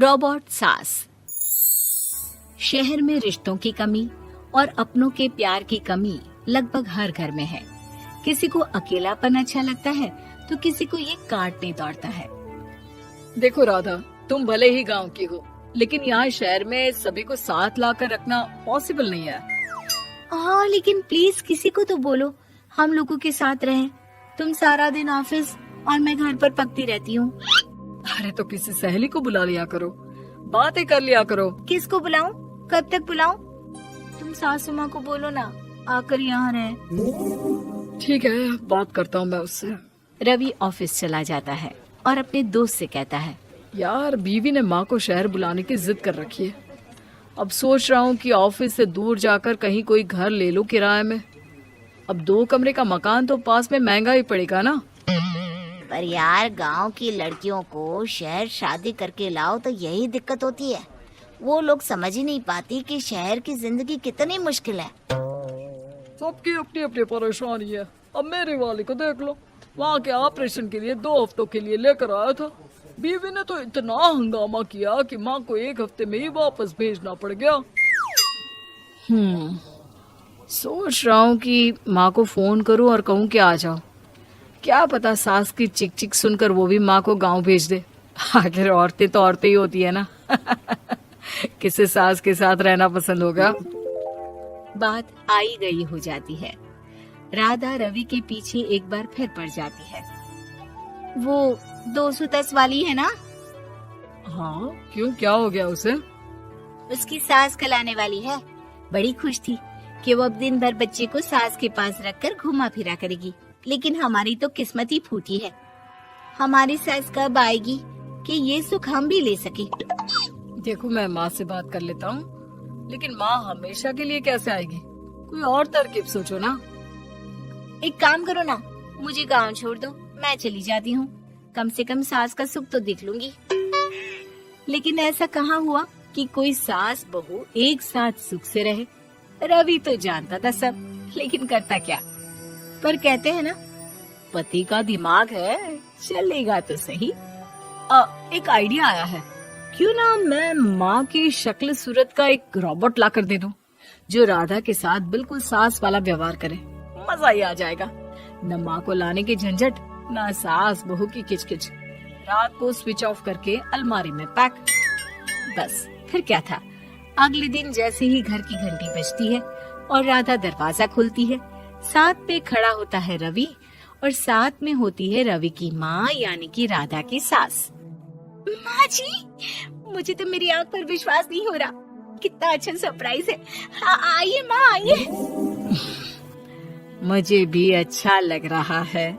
Robot सास। शहर में रिश्तों की कमी और अपनों के प्यार की कमी लगभग हर घर में है। किसी को अकेलापन अच्छा लगता है तो किसी को ये काटने दौड़ता है। देखो राधा, तुम भले ही गांव की हो, लेकिन यहाँ शहर में सभी को साथ लाकर रखना पॉसिबल नहीं है। हाँ, लेकिन प्लीज किसी को तो बोलो हम लोगों के साथ रहें। तुम सारा दिन ऑफिस और मैं घर पर पकती रहती हूँ। अरे तो किसी सहेली को बुला लिया करो, बातें कर लिया करो। किसको बुलाऊं? कब तक बुलाऊं? तुम सासू माँ को बोलो ना आकर यहाँ रहे। ठीक है, बात करता हूँ मैं उससे। रवि ऑफिस चला जाता है और अपने दोस्त से कहता है, यार बीवी ने माँ को शहर बुलाने की जिद कर रखी है। अब सोच रहा हूँ कि ऑफिस से दूर जाकर कहीं कोई घर ले लूं किराए में। अब 2 कमरे का मकान तो पास में महंगा ही पड़ेगा ना। पर यार गांव की लड़कियों को शहर शादी करके लाओ तो यही दिक्कत होती है। वो लोग समझ ही नहीं पाती कि शहर की जिंदगी कितनी मुश्किल है। सबकी अपनी अपनी परेशानी है। अब मेरी वाली को देख लो, वहाँ के ऑपरेशन के लिए 2 हफ्तों के लिए लेकर आया था। बीवी ने तो इतना हंगामा किया कि माँ को 1 हफ्ते में ही वापस भेजना पड़ गया। सोच रहा हूँ कि माँ को फोन करूँ और कहूँ कि आ जाओ। क्या पता सास की चिक चिक सुनकर वो भी माँ को गांव भेज दे। आखिर औरतें तो औरतें ही होती है ना। किसे सास के साथ रहना पसंद होगा। बात आई गई हो जाती है। राधा रवि के पीछे एक बार फिर पड़ जाती है। वो 210 वाली है ना? हाँ, क्यों, क्या हो गया उसे? उसकी सास कल आने वाली है। बड़ी खुश थी कि वो अब दिन भर बच्चे को सास के पास रखकर घुमा फिरा करेगी। लेकिन हमारी तो किस्मत ही फूटी है। हमारी सास कब आएगी कि ये सुख हम भी ले सके? देखो, मैं माँ से बात कर लेता हूँ, लेकिन माँ हमेशा के लिए कैसे आएगी? कोई और तरकीब सोचो ना। एक काम करो ना, मुझे गांव छोड़ दो, मैं चली जाती हूँ। कम से कम सास का सुख तो देख लूंगी। लेकिन ऐसा कहाँ हुआ कि कोई सास बहू एक साथ सुख से रहे। रवि तो जानता था सब, लेकिन करता क्या। पर कहते हैं ना, पति का दिमाग है, चलेगा तो सही। एक आइडिया आया है। क्यों ना मैं माँ की शक्ल सूरत का एक रोबोट ला कर दे दूं, जो राधा के साथ बिल्कुल सास वाला व्यवहार करे। मजा ही आ जाएगा। न माँ को लाने की झंझट, न सास बहू की किचकिच। रात को स्विच ऑफ करके अलमारी में पैक। बस फिर क्या था। अगले दिन जैसे ही घर की घंटी बजती है और राधा दरवाजा खोलती है, साथ में खड़ा होता है रवि और साथ में होती है रवि की माँ यानी कि राधा की सास। माँ जी, मुझे तो मेरी आंख पर विश्वास नहीं हो रहा। कितना अच्छा सरप्राइज है। आइए माँ, आइए। मुझे भी अच्छा लग रहा है।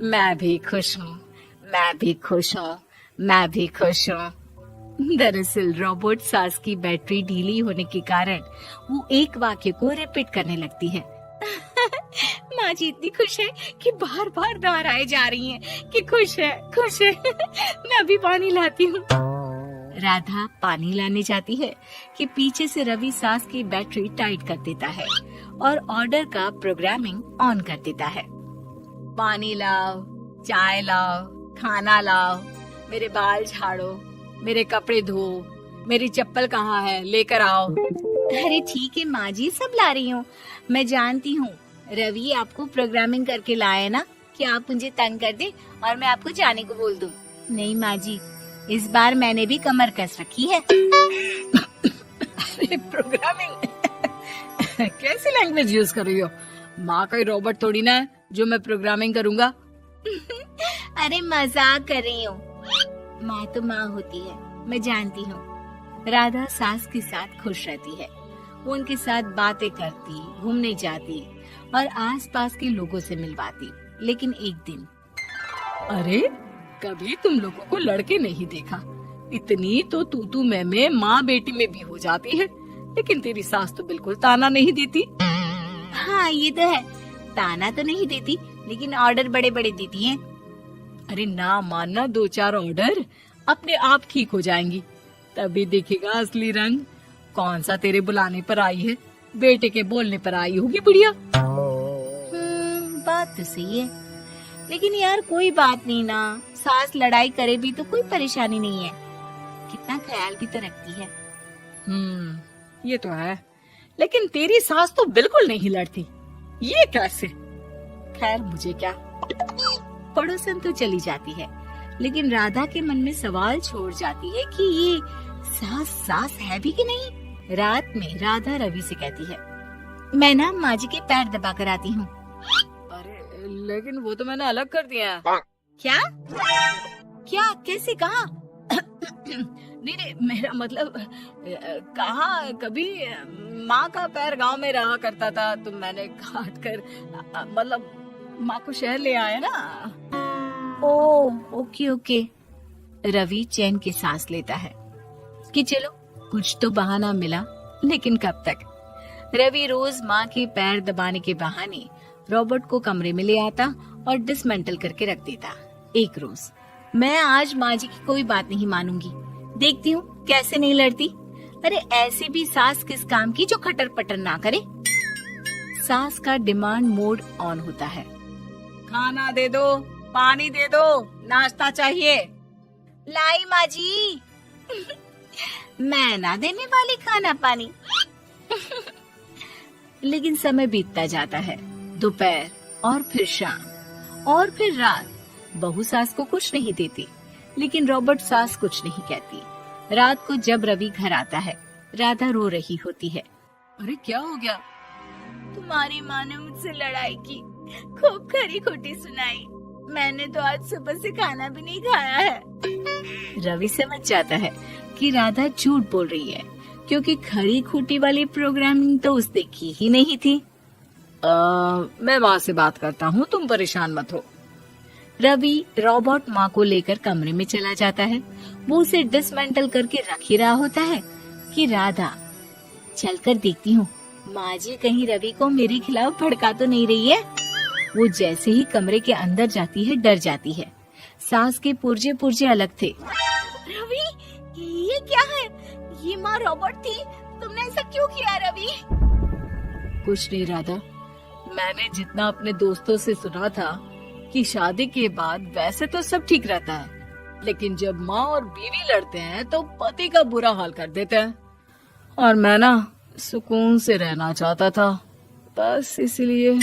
मैं भी खुश हूँ, मैं भी खुश हूँ, मैं भी खुश हूँ। दरअसल रोबोट सास की बैटरी ढीली होने के कारण वो एक वाक्य को रिपीट करने लगती है। माँ जी इतनी खुश है कि बार बार दोहराए जा रही हैं कि खुश है, खुश है। मैं अभी पानी लाती हूँ। राधा पानी लाने जाती है कि पीछे से रवि सास की बैटरी टाइट कर देता है और ऑर्डर का प्रोग्रामिंग ऑन कर देता है। पानी लाओ, चाय लाओ, खाना लाओ, मेरे बाल झाड़ो, मेरे कपड़े धो, मेरी चप्पल कहाँ है, लेकर आओ। अरे ठीक है माँ जी, सब ला रही हूँ। मैं जानती हूँ रवि आपको प्रोग्रामिंग करके लाया ना कि आप मुझे तंग कर दे और मैं आपको जाने को बोल दूँ। नहीं माँ जी, इस बार मैंने भी कमर कस रखी है। प्रोग्रामिंग कैसी लैंग्वेज यूज कर रही हो? माँ का रोबोट थोड़ी ना है जो मैं प्रोग्रामिंग करूँगा। अरे मजाक कर रही हूँ। माँ तो माँ होती है, मैं जानती हूँ। राधा सास के साथ खुश रहती है। वो उनके साथ बातें करती, घूमने जाती और आसपास के लोगों से मिलवाती। लेकिन एक दिन, अरे कभी तुम लोगों को लड़के नहीं देखा। इतनी तो तू मैं माँ बेटी में भी हो जाती है, लेकिन तेरी सास तो बिल्कुल ताना नहीं देती। हाँ ये तो है, ताना तो नहीं देती, लेकिन ऑर्डर बड़े बड़े देती है। अरे ना मानना, 2-4 ऑर्डर अपने आप ठीक हो जाएंगी। तभी देखेगा असली रंग। कौन सा तेरे बुलाने पर आई है, बेटे के बोलने पर आई होगी बुढ़िया। बात तो सही है, लेकिन यार कोई बात नहीं ना, सास लड़ाई करे भी तो कोई परेशानी नहीं है। कितना ख्याल भी तो रखती है। ये तो है, लेकिन तेरी सास तो बिल्कुल नहीं लड़ती। ये कैसे? खैर मुझे क्या। पड़ोसन तो चली जाती है, लेकिन राधा के मन में सवाल छोड़ जाती है कि ये सास है भी कि नहीं। रात में राधा रवि से कहती है, मैं ना माँ जी के पैर दबा कर आती हूँ। अरे लेकिन वो तो मैंने अलग कर दिया है। क्या क्या कैसे कहा? नहीं, मेरा मतलब कहा कभी माँ का पैर गांव में रहा करता था, तो मैंने काट कर मतलब माँ को शहर ले आया ना। Okay okay. रवि चैन की सांस लेता है कि चलो कुछ तो बहाना मिला, लेकिन कब तक। रवि रोज माँ के पैर दबाने के बहाने रॉबर्ट को कमरे में ले आता और डिसमेंटल करके रख देता। एक रोज, मैं आज माँ जी की कोई बात नहीं मानूंगी, देखती हूँ कैसे नहीं लड़ती। अरे ऐसी भी सास किस काम की जो खटर पटर ना करे। सास का डिमांड मोड ऑन होता है। खाना दे दो, पानी दे दो, नाश्ता चाहिए। लाई माँ जी। मैं ना देने वाली खाना पानी। लेकिन समय बीतता जाता है। दोपहर और फिर शाम और फिर रात। बहू सास को कुछ नहीं देती, लेकिन रॉबर्ट सास कुछ नहीं कहती। रात को जब रवि घर आता है, राधा रो रही होती है। अरे क्या हो गया? तुम्हारी माँ ने मुझसे लड़ाई की, खूब खरी खोटी सुनाई। मैंने तो आज सुबह से खाना भी नहीं खाया है। रवि समझ जाता है कि राधा झूठ बोल रही है, क्योंकि खरी खोटी वाली प्रोग्रामिंग तो उसने की ही नहीं थी। मैं माँ से बात करता हूँ, तुम परेशान मत हो। रवि रॉबर्ट माँ को लेकर कमरे में चला जाता है। वो उसे डिसमेंटल करके रख ही रहा होता है कि राधा, चलकर देखती हूँ माँ जी कहीं रवि को मेरे खिलाफ भड़का तो नहीं रही है। वो जैसे ही कमरे के अंदर जाती है, डर जाती है। सास के पुर्जे पुर्जे अलग थे। रवि, ये क्या है? ये माँ रॉबर्ट थी, तुमने ऐसा क्यों किया रवि? कुछ नहीं राधा, मैंने जितना अपने दोस्तों से सुना था कि शादी के बाद वैसे तो सब ठीक रहता है, लेकिन जब माँ और बीवी लड़ते हैं तो पति का बुरा हाल कर देते हैं। और मैं ना सुकून से रहना चाहता था, बस इसलिए।